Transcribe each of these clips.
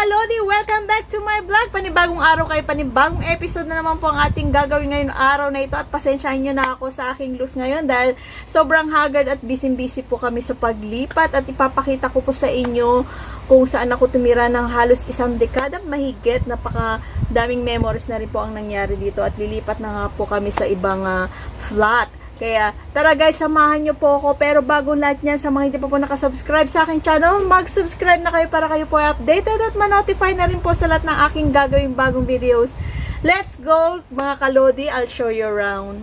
Kalodi, welcome back to my vlog. Panibagong araw kayo, panibagong episode na naman po ang ating gagawin ngayon araw na ito. At pasensyahan nyo na ako sa aking loose ngayon dahil sobrang haggard at busy po kami sa paglipat. At ipapakita ko po sa inyo kung saan ako tumira ng halos isang dekada mahigit. Napaka daming memories na rin po ang nangyari dito. At lilipat na nga po kami sa ibang flat. Kaya, tara guys, samahan nyo po ako. Pero bago lahat yan, sa mga hindi pa po nakasubscribe sa aking channel, mag-subscribe na kayo para kayo po updated at ma-notify na rin po sa lahat ng aking gagawing bagong videos. Let's go, mga kalodi. I'll show you around.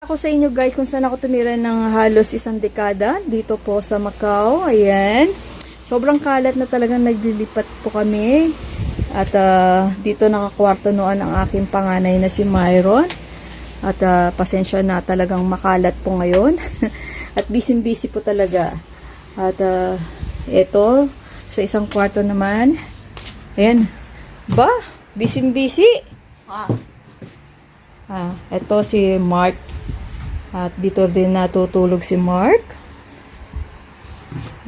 Ako sa inyo guys kung saan ako tumira ng halos isang dekada dito po sa Macau. Ayan. Sobrang kalat na talagang naglilipat po kami. At dito nakakwarto noon ang aking panganay na si Myron. At pasensya na talagang makalat po ngayon. At busy po talaga. At ito sa isang kwarto naman. Ayan. Ba? Busy. Ito si Mark. At dito din natutulog si Mark.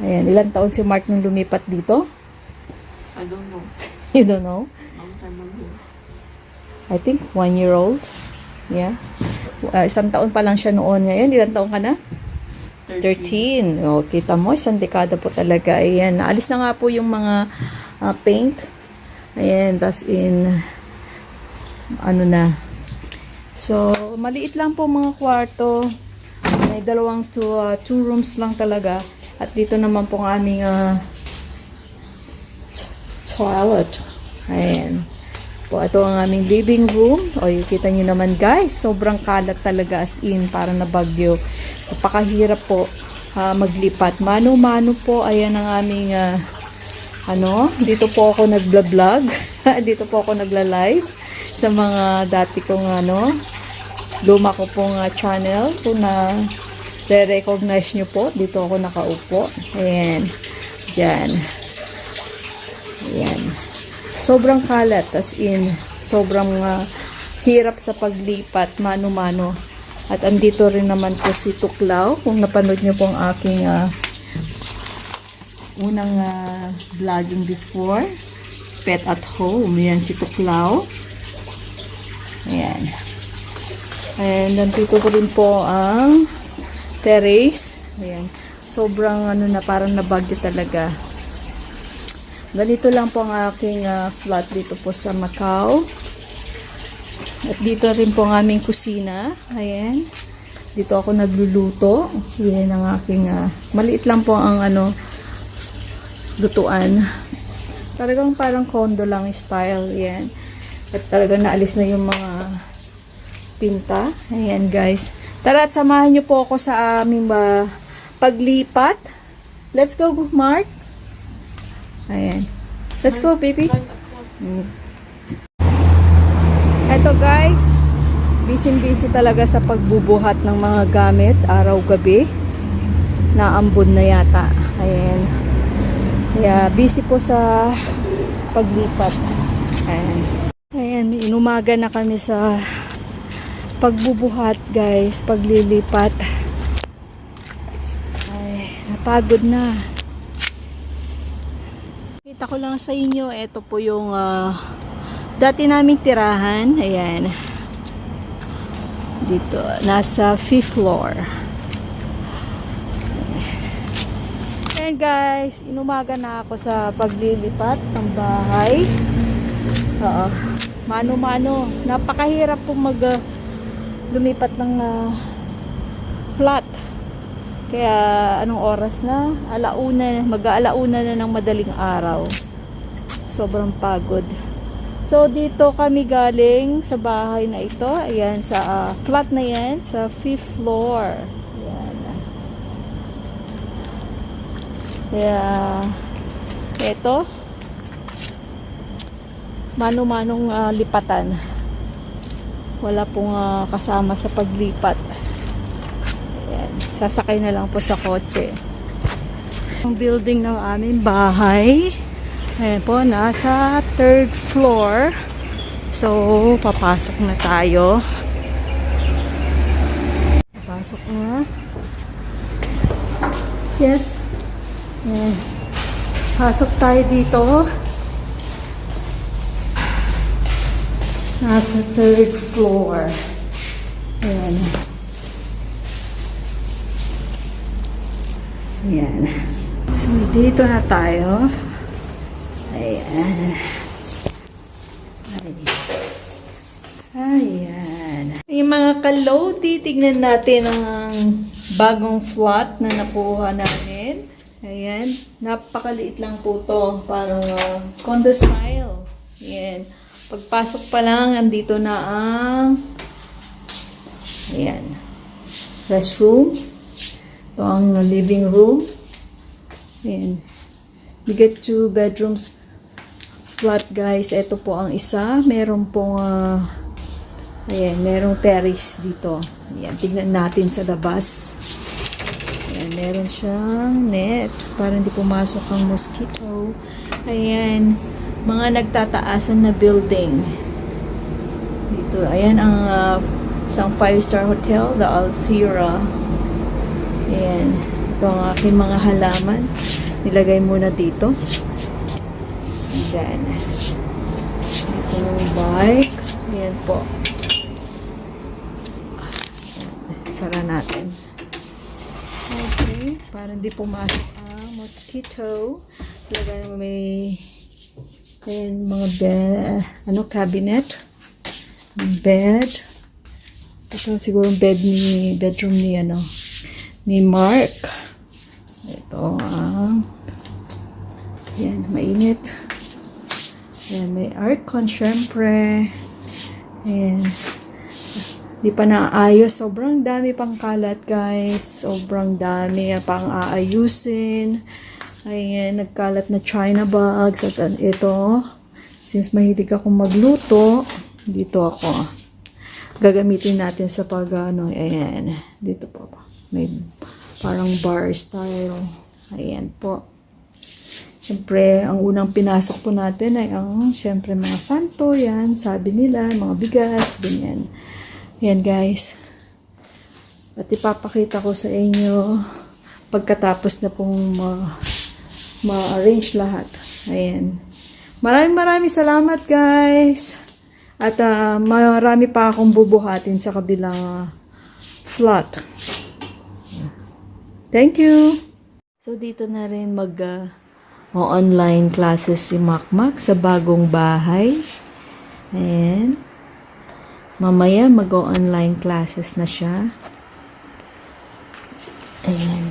Ayan, ilang taon si Mark nung lumipat dito? I don't know. You don't know? Long time ago. I think 1 year old. Yeah. Isang taon pa lang siya noon. Ngayon, ilang taon ka na? 13. O, kita mo, isang dekada po talaga. Ayan, naalis na nga po yung mga paint. Ayan, tas ano na. So, maliit lang po mga kwarto. May dalawang two rooms lang talaga. At dito naman po ang aming toilet. Ayan. Po, ito ang aming living room. O, kita nyo naman guys. Sobrang kalat talaga as in. Para na bagyo. Napakahirap po maglipat. Mano-mano po. Ayan ang aming dito po ako nagla-vlog. Dito po ako nagla-live. Sa mga dati kong luma ko pong channel, kung na re-recognize nyo po, dito ako nakaupo. Ayan. Diyan. Ayan. Sobrang kalat, as in, sobrang hirap sa paglipat, mano-mano. At andito rin naman po si Tuklaw, kung napanood nyo pong aking unang vlogging before, Pet at Home. Ayan si Tuklaw. Ayan. And nandito ko rin po ang terrace. Ayan. Sobrang na parang nabagyo talaga. Ganito lang po ang aking flat dito po sa Macau. At dito rin po ang aming kusina. Ayan. Dito ako nagluluto. Ayan ang aking maliit lang po ang lutuan. Talagang parang condo lang style. Ayan. At talaga naalis na yung mga pinta. Ayan guys. Tara at samahan nyo po ako sa aming paglipat. Let's go, Mark. Ayan. Let's go, baby. Eto guys. Busy talaga sa pagbubuhat ng mga gamit. Araw-gabi. Naambon na yata. Ayan. Kaya busy po sa paglipat. Ayan. Ayan, inumaga na kami sa pagbubuhat guys, paglilipat. Ay, napagod na. Kita ko lang sa inyo, ito po yung dati naming tirahan. Ayan. Dito, nasa 5th floor. Ayan guys, inumaga na ako sa paglilipat ng bahay. Mano-mano. Napakahirap po lumipat ng flat. Kaya anong oras na? Mag-aalauna na ng madaling araw. Sobrang pagod. So dito kami galing sa bahay na ito. Ayan, sa flat na yan. Sa 5th floor. Ayan. Kaya ito. Mano-manong lipatan. Wala pong kasama sa paglipat. Ayan. Sasakay na lang po sa kotse. Ang building ng aming bahay. Ayan po, nasa 3rd floor. So, papasok na tayo. Papasok na. Yes. Ayan. Pasok tayo dito. Nasa 3rd floor. Ayan. Ayan. So, dito na tayo. Ayan. Ayan. Yung mga kalodi, tignan natin ang bagong flat na nakuha namin. Ayan. Napakaliit lang po to. Parang condo style. Ayan. Pagpasok pa lang, andito na ang ayan. Restroom. Ito ang living room. Ayan. You get 2 bedrooms flat, guys. Ito po ang isa. Meron pong ayan, merong terrace dito. Ayan, tignan natin sa labas. Ayan, meron siyang net para hindi pumasok ang mosquito. Ayan, mga nagtataasan na building. Dito, ayan ang isang 5-star hotel, the Altira. Ayan, ito ang aking mga halaman. Nilagay muna dito. Diyan. Ito yung bike. Ayan po. Sara natin. Okay. Para hindi pumasok ang mosquito. Lagay mo may ayan, mga bed, cabinet. Bed. Ito siguro bedroom ni Mark. Ito ang yan, mainit. Yan, may aircon syempre. Ayan. Di pa naayos. Sobrang dami pang kalat, guys. Sobrang dami pang aayusin. Ayan, nagkalat na China bags. At ito, since mahilig akong magluto, dito ako. Gagamitin natin sa ayan. Dito po. May parang bar style. Ayan po. Siyempre, ang unang pinasok po natin ay siyempre, mga santo, yan, sabi nila, mga bigas, ganyan. Yan, guys. At ipapakita ko sa inyo pagkatapos na pong ma-arrange lahat. Ayan. Maraming salamat, guys. At marami pa akong bubuhatin sa kabilang flat. Thank you! So, dito na rin online classes si Makmak sa bagong bahay. Ayan. Mamaya mag-online classes na siya. Ayan.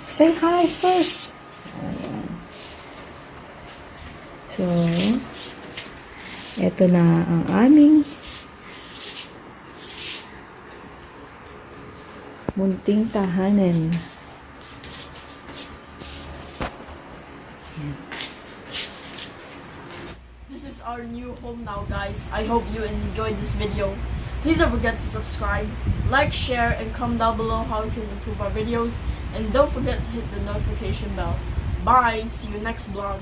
Say hi first. Ayan. So, eto na ang aming munting tahanan. This is our new home now, guys. I hope you enjoyed this video. Please don't forget to subscribe, like, share, and comment down below how you can improve our videos. And don't forget to hit the notification bell. Bye. See you next vlog.